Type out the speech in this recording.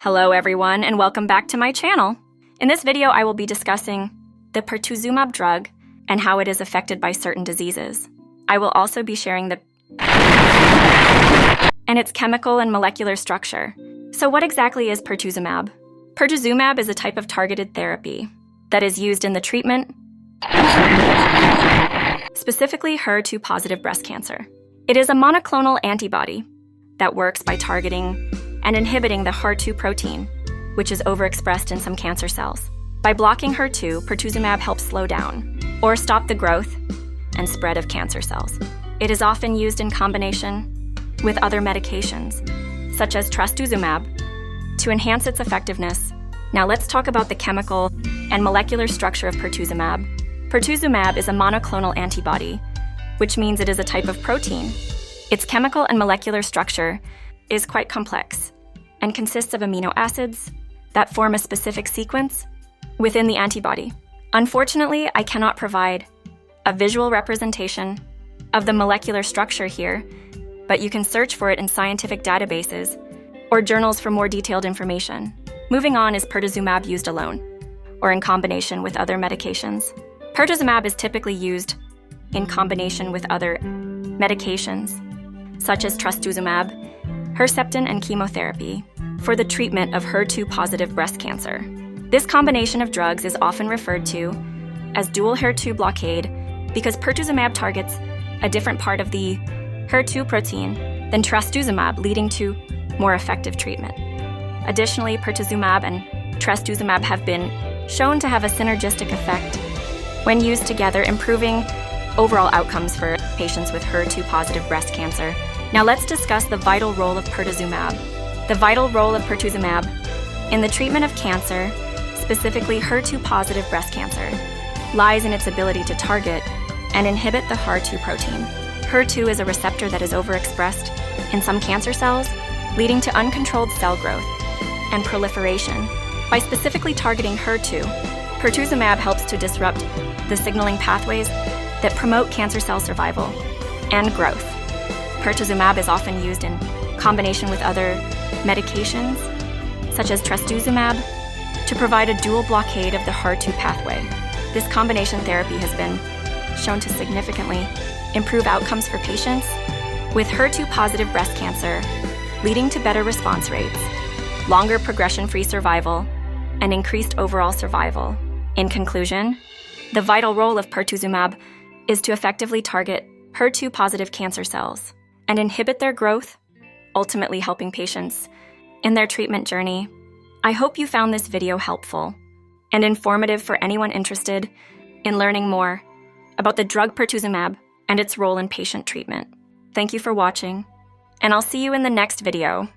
Hello everyone, and welcome back to my channel. In this video, I will be discussing the Pertuzumab drug and how it is affected by certain diseases. I will also be sharing and its chemical and molecular structure. So what exactly is Pertuzumab? Pertuzumab is a type of targeted therapy that is used in the treatment, specifically HER2-positive breast cancer. It is a monoclonal antibody that works by targeting and inhibiting the HER2 protein, which is overexpressed in some cancer cells. By blocking HER2, Pertuzumab helps slow down or stop the growth and spread of cancer cells. It is often used in combination with other medications, such as trastuzumab, to enhance its effectiveness. Now let's talk about the chemical and molecular structure of Pertuzumab. Pertuzumab is a monoclonal antibody, which means it is a type of protein. Its chemical and molecular structure is quite complex and consists of amino acids that form a specific sequence within the antibody. Unfortunately, I cannot provide a visual representation of the molecular structure here, but you can search for it in scientific databases or journals for more detailed information. Moving on, is Pertuzumab used alone or in combination with other medications? Pertuzumab is typically used in combination with other medications, such as trastuzumab, Herceptin, and chemotherapy for the treatment of HER2-positive breast cancer. This combination of drugs is often referred to as dual HER2 blockade because Pertuzumab targets a different part of the HER2 protein than trastuzumab, leading to more effective treatment. Additionally, Pertuzumab and trastuzumab have been shown to have a synergistic effect when used together, improving overall outcomes for patients with HER2-positive breast cancer. Now let's discuss the vital role of Pertuzumab. The vital role of Pertuzumab in the treatment of cancer, specifically HER2-positive breast cancer, lies in its ability to target and inhibit the HER2 protein. HER2 is a receptor that is overexpressed in some cancer cells, leading to uncontrolled cell growth and proliferation. By specifically targeting HER2, Pertuzumab helps to disrupt the signaling pathways that promote cancer cell survival and growth. Pertuzumab is often used in combination with other medications, such as trastuzumab, to provide a dual blockade of the HER2 pathway. This combination therapy has been shown to significantly improve outcomes for patients with HER2-positive breast cancer, leading to better response rates, longer progression-free survival, and increased overall survival. In conclusion, the vital role of Pertuzumab is to effectively target HER2-positive cancer cells and inhibit their growth, ultimately helping patients in their treatment journey. I hope you found this video helpful and informative for anyone interested in learning more about the drug Pertuzumab and its role in patient treatment. Thank you for watching, and I'll see you in the next video.